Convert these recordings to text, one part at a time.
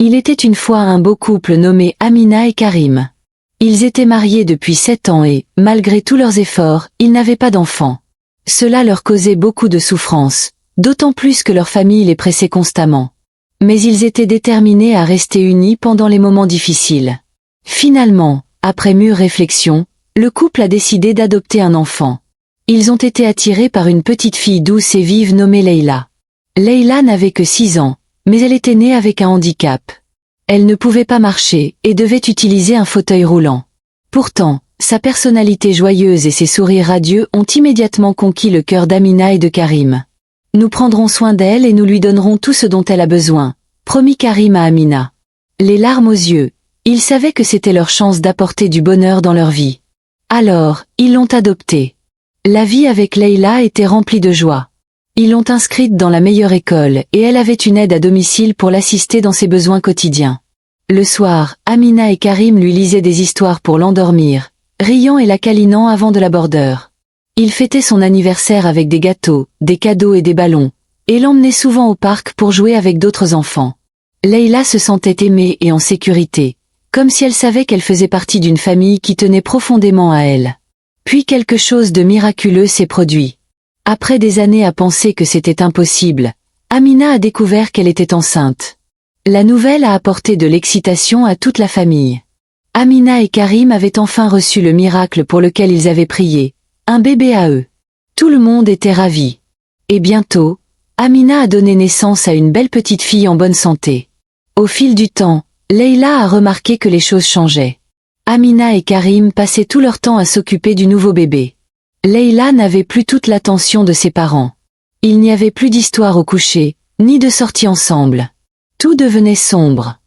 Il était une fois un beau couple nommé Amina et Karim. Ils étaient mariés depuis 7 ans et, malgré tous leurs efforts, ils n'avaient pas d'enfants. Cela leur causait beaucoup de souffrance, d'autant plus que leur famille les pressait constamment. Mais ils étaient déterminés à rester unis pendant les moments difficiles. Finalement, après mûre réflexion, le couple a décidé d'adopter un enfant. Ils ont été attirés par une petite fille douce et vive nommée Leïla. Leïla n'avait que 6 ans, mais elle était née avec un handicap. Elle ne pouvait pas marcher et devait utiliser un fauteuil roulant. Pourtant, sa personnalité joyeuse et ses sourires radieux ont immédiatement conquis le cœur d'Amina et de Karim. Nous prendrons soin d'elle et nous lui donnerons tout ce dont elle a besoin, promit Karim à Amina. Les larmes aux yeux, ils savaient que c'était leur chance d'apporter du bonheur dans leur vie. Alors, ils l'ont adoptée. La vie avec Leïla était remplie de joie. Ils l'ont inscrite dans la meilleure école et elle avait une aide à domicile pour l'assister dans ses besoins quotidiens. Le soir, Amina et Karim lui lisaient des histoires pour l'endormir, riant et la câlinant avant de la bordeur. Ils fêtaient son anniversaire avec des gâteaux, des cadeaux et des ballons, et l'emmenaient souvent au parc pour jouer avec d'autres enfants. Leïla se sentait aimée et en sécurité, comme si elle savait qu'elle faisait partie d'une famille qui tenait profondément à elle. Puis quelque chose de miraculeux s'est produit. Après des années à penser que c'était impossible, Amina a découvert qu'elle était enceinte. La nouvelle a apporté de l'excitation à toute la famille. Amina et Karim avaient enfin reçu le miracle pour lequel ils avaient prié, un bébé à eux. Tout le monde était ravi. Et bientôt, Amina a donné naissance à une belle petite fille en bonne santé. Au fil du temps, Leïla a remarqué que les choses changeaient. Amina et Karim passaient tout leur temps à s'occuper du nouveau bébé. Leïla n'avait plus toute l'attention de ses parents. Il n'y avait plus d'histoire au coucher, ni de sortie ensemble. Tout devenait sombre.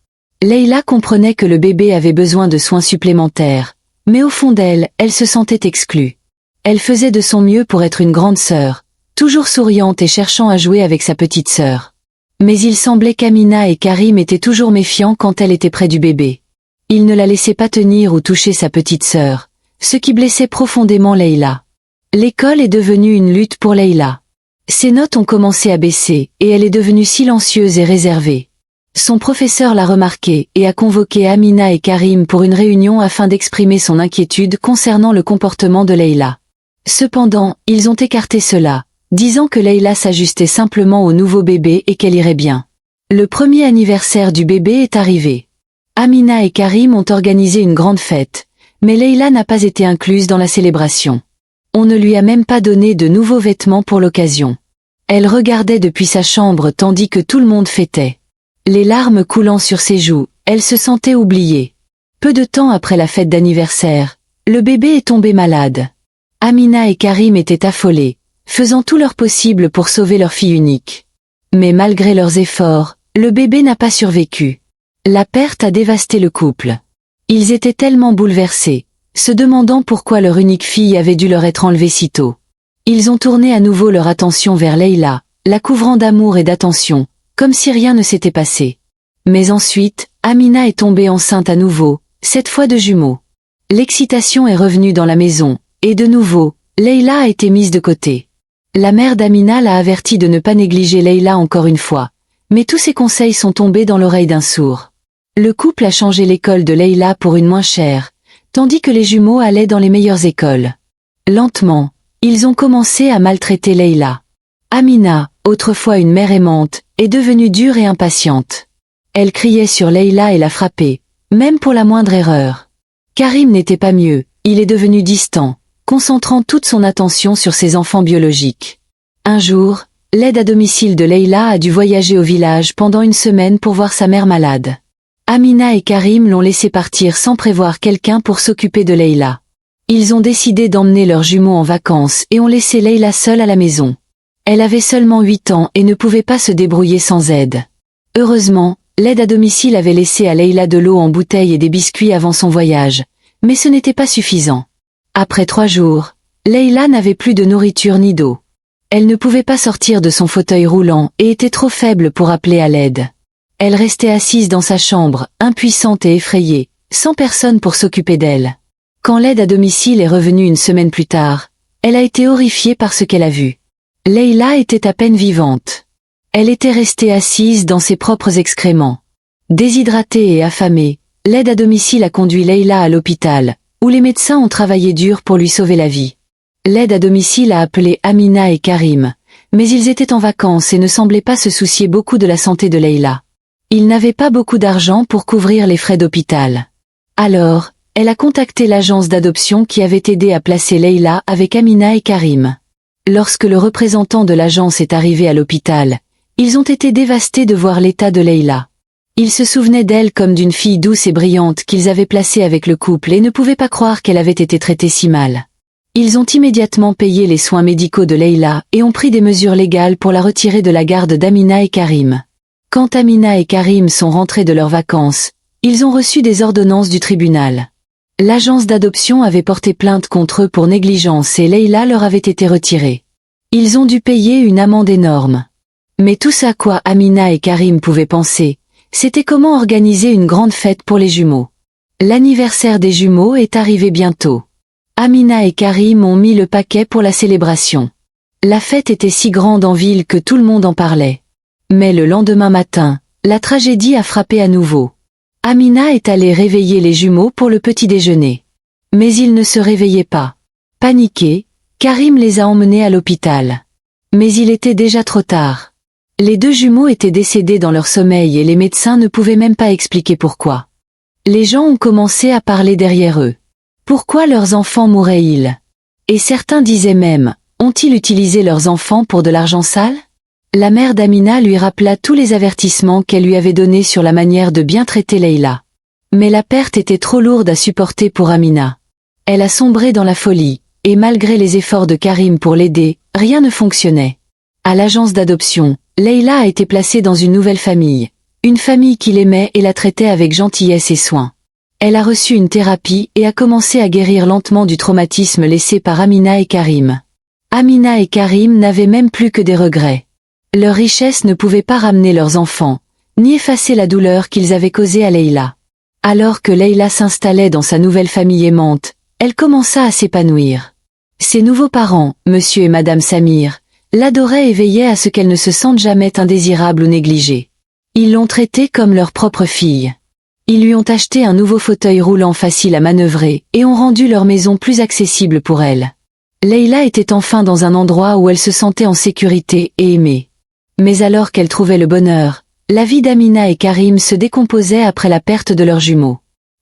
Leïla comprenait que le bébé avait besoin de soins supplémentaires, mais au fond d'elle, elle se sentait exclue. Elle faisait de son mieux pour être une grande sœur, toujours souriante et cherchant à jouer avec sa petite sœur. Mais il semblait qu'Amina et Karim étaient toujours méfiants quand elle était près du bébé. Ils ne la laissaient pas tenir ou toucher sa petite sœur, ce qui blessait profondément Leïla. L'école est devenue une lutte pour Leïla. Ses notes ont commencé à baisser, et elle est devenue silencieuse et réservée. Son professeur l'a remarqué et a convoqué Amina et Karim pour une réunion afin d'exprimer son inquiétude concernant le comportement de Leïla. Cependant, ils ont écarté cela, disant que Leïla s'ajustait simplement au nouveau bébé et qu'elle irait bien. Le premier anniversaire du bébé est arrivé. Amina et Karim ont organisé une grande fête, mais Leïla n'a pas été incluse dans la célébration. On ne lui a même pas donné de nouveaux vêtements pour l'occasion. Elle regardait depuis sa chambre tandis que tout le monde fêtait. Les larmes coulant sur ses joues, elle se sentait oubliée. Peu de temps après la fête d'anniversaire, le bébé est tombé malade. Amina et Karim étaient affolés, faisant tout leur possible pour sauver leur fille unique. Mais malgré leurs efforts, le bébé n'a pas survécu. La perte a dévasté le couple. Ils étaient tellement bouleversés, se demandant pourquoi leur unique fille avait dû leur être enlevée si tôt. Ils ont tourné à nouveau leur attention vers Leïla, la couvrant d'amour et d'attention, comme si rien ne s'était passé. Mais ensuite, Amina est tombée enceinte à nouveau, cette fois de jumeaux. L'excitation est revenue dans la maison, et de nouveau, Leïla a été mise de côté. La mère d'Amina l'a avertie de ne pas négliger Leïla encore une fois, mais tous ses conseils sont tombés dans l'oreille d'un sourd. Le couple a changé l'école de Leïla pour une moins chère, tandis que les jumeaux allaient dans les meilleures écoles. Lentement, ils ont commencé à maltraiter Leïla. Amina, autrefois une mère aimante, est devenue dure et impatiente. Elle criait sur Leïla et la frappait, même pour la moindre erreur. Karim n'était pas mieux, il est devenu distant, concentrant toute son attention sur ses enfants biologiques. Un jour, l'aide à domicile de Leïla a dû voyager au village pendant une semaine pour voir sa mère malade. Amina et Karim l'ont laissé partir sans prévoir quelqu'un pour s'occuper de Leïla. Ils ont décidé d'emmener leurs jumeaux en vacances et ont laissé Leïla seule à la maison. Elle avait seulement 8 ans et ne pouvait pas se débrouiller sans aide. Heureusement, l'aide à domicile avait laissé à Leïla de l'eau en bouteille et des biscuits avant son voyage, mais ce n'était pas suffisant. Après 3 jours, Leïla n'avait plus de nourriture ni d'eau. Elle ne pouvait pas sortir de son fauteuil roulant et était trop faible pour appeler à l'aide. Elle restait assise dans sa chambre, impuissante et effrayée, sans personne pour s'occuper d'elle. Quand l'aide à domicile est revenue une semaine plus tard, elle a été horrifiée par ce qu'elle a vu. Leïla était à peine vivante. Elle était restée assise dans ses propres excréments. Déshydratée et affamée, l'aide à domicile a conduit Leïla à l'hôpital, où les médecins ont travaillé dur pour lui sauver la vie. L'aide à domicile a appelé Amina et Karim, mais ils étaient en vacances et ne semblaient pas se soucier beaucoup de la santé de Leïla. Ils n'avaient pas beaucoup d'argent pour couvrir les frais d'hôpital. Alors, elle a contacté l'agence d'adoption qui avait aidé à placer Leïla avec Amina et Karim. Lorsque le représentant de l'agence est arrivé à l'hôpital, ils ont été dévastés de voir l'état de Leïla. Ils se souvenaient d'elle comme d'une fille douce et brillante qu'ils avaient placée avec le couple et ne pouvaient pas croire qu'elle avait été traitée si mal. Ils ont immédiatement payé les soins médicaux de Leïla et ont pris des mesures légales pour la retirer de la garde d'Amina et Karim. Quand Amina et Karim sont rentrés de leurs vacances, ils ont reçu des ordonnances du tribunal. L'agence d'adoption avait porté plainte contre eux pour négligence et Leïla leur avait été retirée. Ils ont dû payer une amende énorme. Mais tout ce à quoi Amina et Karim pouvaient penser, c'était comment organiser une grande fête pour les jumeaux. L'anniversaire des jumeaux est arrivé bientôt. Amina et Karim ont mis le paquet pour la célébration. La fête était si grande en ville que tout le monde en parlait. Mais le lendemain matin, la tragédie a frappé à nouveau. Amina est allée réveiller les jumeaux pour le petit déjeuner. Mais ils ne se réveillaient pas. Paniqués, Karim les a emmenés à l'hôpital. Mais il était déjà trop tard. Les deux jumeaux étaient décédés dans leur sommeil et les médecins ne pouvaient même pas expliquer pourquoi. Les gens ont commencé à parler derrière eux. Pourquoi leurs enfants mouraient-ils? Et certains disaient même, ont-ils utilisé leurs enfants pour de l'argent sale? La mère d'Amina lui rappela tous les avertissements qu'elle lui avait donnés sur la manière de bien traiter Leïla. Mais la perte était trop lourde à supporter pour Amina. Elle a sombré dans la folie, et malgré les efforts de Karim pour l'aider, rien ne fonctionnait. À l'agence d'adoption, Leïla a été placée dans une nouvelle famille, une famille qui l'aimait et la traitait avec gentillesse et soin. Elle a reçu une thérapie et a commencé à guérir lentement du traumatisme laissé par Amina et Karim. Amina et Karim n'avaient même plus que des regrets. Leur richesse ne pouvait pas ramener leurs enfants, ni effacer la douleur qu'ils avaient causée à Leïla. Alors que Leïla s'installait dans sa nouvelle famille aimante, elle commença à s'épanouir. Ses nouveaux parents, monsieur et madame Samir, l'adoraient et veillaient à ce qu'elle ne se sente jamais indésirable ou négligée. Ils l'ont traitée comme leur propre fille. Ils lui ont acheté un nouveau fauteuil roulant facile à manœuvrer et ont rendu leur maison plus accessible pour elle. Leïla était enfin dans un endroit où elle se sentait en sécurité et aimée. Mais alors qu'elle trouvait le bonheur, la vie d'Amina et Karim se décomposait après la perte de leurs jumeaux.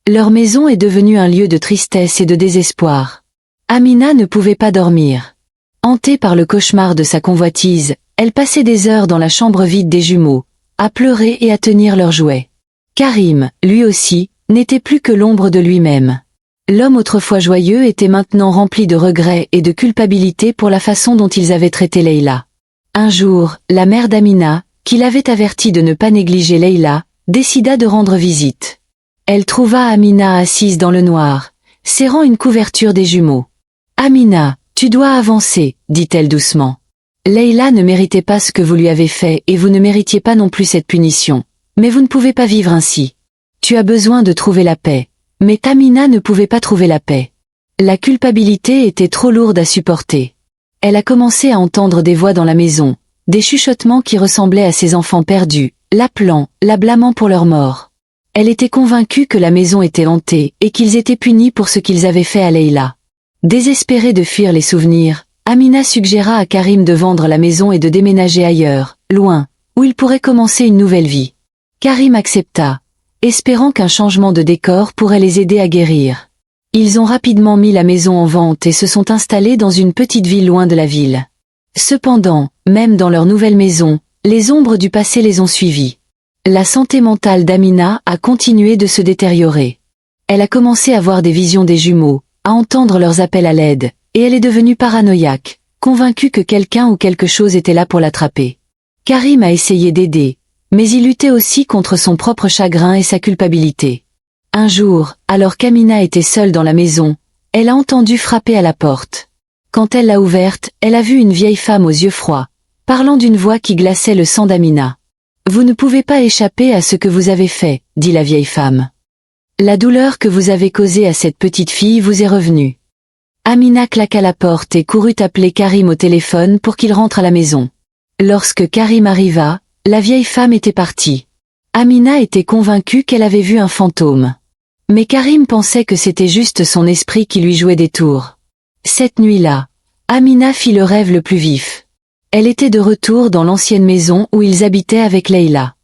Leur maison est devenue un lieu de tristesse et de désespoir. Amina ne pouvait pas dormir. Hantée par le cauchemar de sa convoitise, elle passait des heures dans la chambre vide des jumeaux, à pleurer et à tenir leurs jouets. Karim, lui aussi, n'était plus que l'ombre de lui-même. L'homme autrefois joyeux était maintenant rempli de regrets et de culpabilité pour la façon dont ils avaient traité Leïla. Un jour, la mère d'Amina, qui l'avait averti de ne pas négliger Leïla, décida de rendre visite. Elle trouva Amina assise dans le noir, serrant une couverture des jumeaux. « Amina, tu dois avancer, dit-elle doucement. Leïla ne méritait pas ce que vous lui avez fait et vous ne méritiez pas non plus cette punition. Mais vous ne pouvez pas vivre ainsi. Tu as besoin de trouver la paix. Mais Amina ne pouvait pas trouver la paix. La culpabilité était trop lourde à supporter. Elle a commencé à entendre des voix dans la maison, des chuchotements qui ressemblaient à ses enfants perdus, l'appelant, la blâmant pour leur mort. Elle était convaincue que la maison était hantée et qu'ils étaient punis pour ce qu'ils avaient fait à Leïla. Désespérée de fuir les souvenirs, Amina suggéra à Karim de vendre la maison et de déménager ailleurs, loin, où il pourrait commencer une nouvelle vie. Karim accepta, espérant qu'un changement de décor pourrait les aider à guérir. Ils ont rapidement mis la maison en vente et se sont installés dans une petite ville loin de la ville. Cependant, même dans leur nouvelle maison, les ombres du passé les ont suivis. La santé mentale d'Amina a continué de se détériorer. Elle a commencé à voir des visions des jumeaux, à entendre leurs appels à l'aide, et elle est devenue paranoïaque, convaincue que quelqu'un ou quelque chose était là pour l'attraper. Karim a essayé d'aider, mais il luttait aussi contre son propre chagrin et sa culpabilité. Un jour, alors qu'Amina était seule dans la maison, elle a entendu frapper à la porte. Quand elle l'a ouverte, elle a vu une vieille femme aux yeux froids, parlant d'une voix qui glaçait le sang d'Amina. « Vous ne pouvez pas échapper à ce que vous avez fait, » dit la vieille femme. « La douleur que vous avez causée à cette petite fille vous est revenue. » Amina claqua la porte et courut appeler Karim au téléphone pour qu'il rentre à la maison. Lorsque Karim arriva, la vieille femme était partie. Amina était convaincue qu'elle avait vu un fantôme. Mais Karim pensait que c'était juste son esprit qui lui jouait des tours. Cette nuit-là, Amina fit le rêve le plus vif. Elle était de retour dans l'ancienne maison où ils habitaient avec Leïla.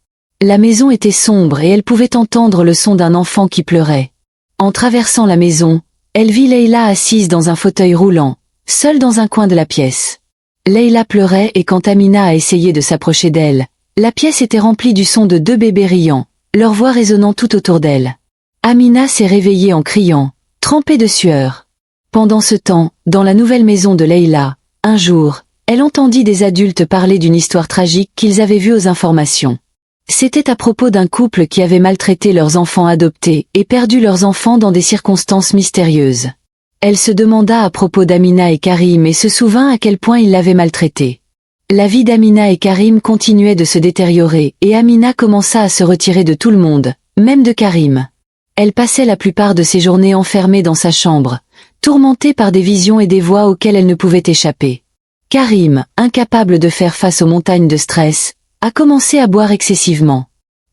La maison était sombre et elle pouvait entendre le son d'un enfant qui pleurait. En traversant la maison, elle vit Leïla assise dans un fauteuil roulant, seule dans un coin de la pièce. Leïla pleurait et quand Amina a essayé de s'approcher d'elle, la pièce était remplie du son de 2 bébés riant, leur voix résonnant tout autour d'elle. Amina s'est réveillée en criant, trempée de sueur. Pendant ce temps, dans la nouvelle maison de Leïla, un jour, elle entendit des adultes parler d'une histoire tragique qu'ils avaient vue aux informations. C'était à propos d'un couple qui avait maltraité leurs enfants adoptés et perdu leurs enfants dans des circonstances mystérieuses. Elle se demanda à propos d'Amina et Karim et se souvint à quel point ils l'avaient maltraité. La vie d'Amina et Karim continuait de se détériorer et Amina commença à se retirer de tout le monde, même de Karim. Elle passait la plupart de ses journées enfermée dans sa chambre, tourmentée par des visions et des voix auxquelles elle ne pouvait échapper. Karim, incapable de faire face aux montagnes de stress, a commencé à boire excessivement.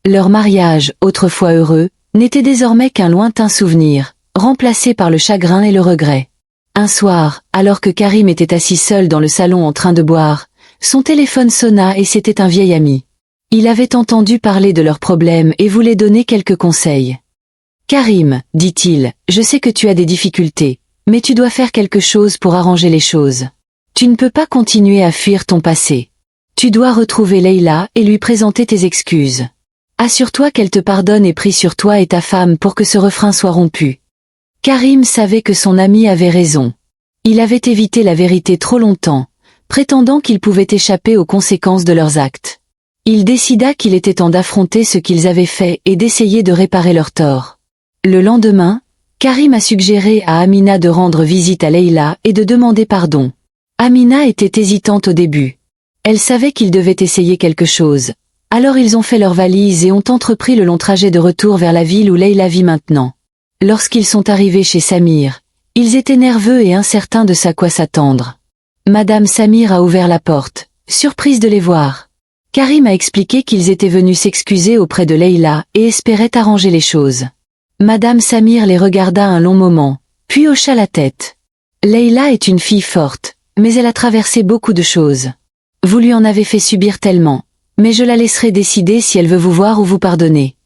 Leur mariage, autrefois heureux, n'était désormais qu'un lointain souvenir, remplacé par le chagrin et le regret. Un soir, alors que Karim était assis seul dans le salon en train de boire, son téléphone sonna et c'était un vieil ami. Il avait entendu parler de leurs problèmes et voulait donner quelques conseils. « Karim, dit-il, je sais que tu as des difficultés, mais tu dois faire quelque chose pour arranger les choses. Tu ne peux pas continuer à fuir ton passé. Tu dois retrouver Leïla et lui présenter tes excuses. Assure-toi qu'elle te pardonne et prie sur toi et ta femme pour que ce refrain soit rompu. » Karim savait que son ami avait raison. Il avait évité la vérité trop longtemps, prétendant qu'il pouvait échapper aux conséquences de leurs actes. Il décida qu'il était temps d'affronter ce qu'ils avaient fait et d'essayer de réparer leurs torts. Le lendemain, Karim a suggéré à Amina de rendre visite à Leïla et de demander pardon. Amina était hésitante au début. Elle savait qu'ils devaient essayer quelque chose. Alors ils ont fait leurs valises et ont entrepris le long trajet de retour vers la ville où Leïla vit maintenant. Lorsqu'ils sont arrivés chez Samir, ils étaient nerveux et incertains de à quoi s'attendre. Madame Samir a ouvert la porte, surprise de les voir. Karim a expliqué qu'ils étaient venus s'excuser auprès de Leïla et espéraient arranger les choses. Madame Samir les regarda un long moment, puis hocha la tête. Leïla est une fille forte, mais elle a traversé beaucoup de choses. Vous lui en avez fait subir tellement, mais je la laisserai décider si elle veut vous voir ou vous pardonner.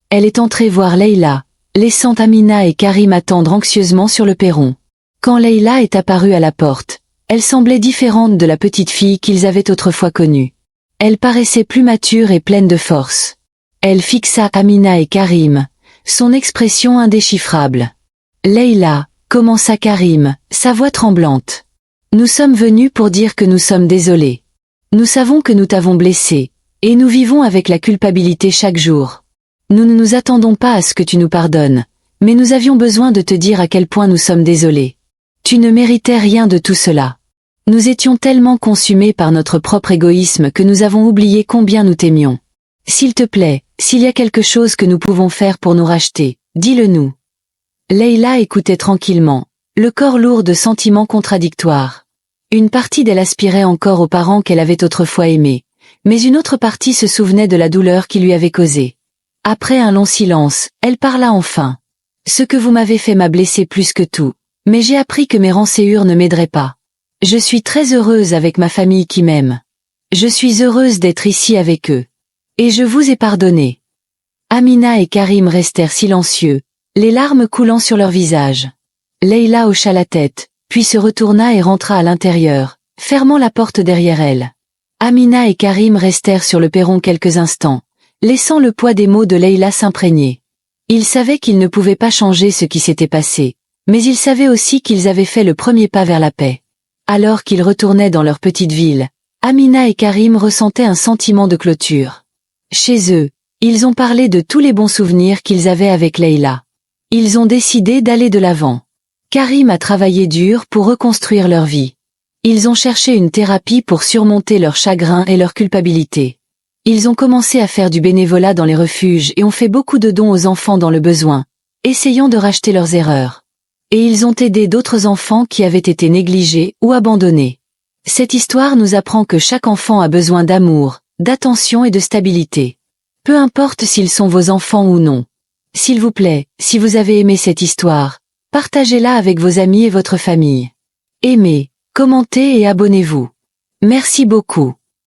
Elle est entrée voir Leïla, laissant Amina et Karim attendre anxieusement sur le perron. Quand Leïla est apparue à la porte, elle semblait différente de la petite fille qu'ils avaient autrefois connue. Elle paraissait plus mature et pleine de force. Elle fixa Amina et Karim, son expression indéchiffrable. « Leïla, » commença Karim, sa voix tremblante. « Nous sommes venus pour dire que nous sommes désolés. Nous savons que nous t'avons blessé, et nous vivons avec la culpabilité chaque jour. Nous ne nous attendons pas à ce que tu nous pardonnes, mais nous avions besoin de te dire à quel point nous sommes désolés. Tu ne méritais rien de tout cela. Nous étions tellement consumés par notre propre égoïsme que nous avons oublié combien nous t'aimions. S'il te plaît, s'il y a quelque chose que nous pouvons faire pour nous racheter, dis-le nous. » Leïla écoutait tranquillement, le corps lourd de sentiments contradictoires. Une partie d'elle aspirait encore aux parents qu'elle avait autrefois aimés, mais une autre partie se souvenait de la douleur qu'ils lui avaient causée. Après un long silence, elle parla enfin. « Ce que vous m'avez fait m'a blessé plus que tout, mais j'ai appris que mes rançures ne m'aideraient pas. Je suis très heureuse avec ma famille qui m'aime. Je suis heureuse d'être ici avec eux. Et je vous ai pardonné. » Amina et Karim restèrent silencieux, les larmes coulant sur leurs visages. Leïla hocha la tête, puis se retourna et rentra à l'intérieur, fermant la porte derrière elle. Amina et Karim restèrent sur le perron quelques instants, laissant le poids des mots de Leïla s'imprégner. Ils savaient qu'ils ne pouvaient pas changer ce qui s'était passé, mais ils savaient aussi qu'ils avaient fait le premier pas vers la paix. Alors qu'ils retournaient dans leur petite ville, Amina et Karim ressentaient un sentiment de clôture. Chez eux, ils ont parlé de tous les bons souvenirs qu'ils avaient avec Leïla. Ils ont décidé d'aller de l'avant. Karim a travaillé dur pour reconstruire leur vie. Ils ont cherché une thérapie pour surmonter leur chagrin et leur culpabilité. Ils ont commencé à faire du bénévolat dans les refuges et ont fait beaucoup de dons aux enfants dans le besoin, essayant de racheter leurs erreurs. Et ils ont aidé d'autres enfants qui avaient été négligés ou abandonnés. Cette histoire nous apprend que chaque enfant a besoin d'amour, d'attention et de stabilité. Peu importe s'ils sont vos enfants ou non. S'il vous plaît, si vous avez aimé cette histoire, partagez-la avec vos amis et votre famille. Aimez, commentez et abonnez-vous. Merci beaucoup.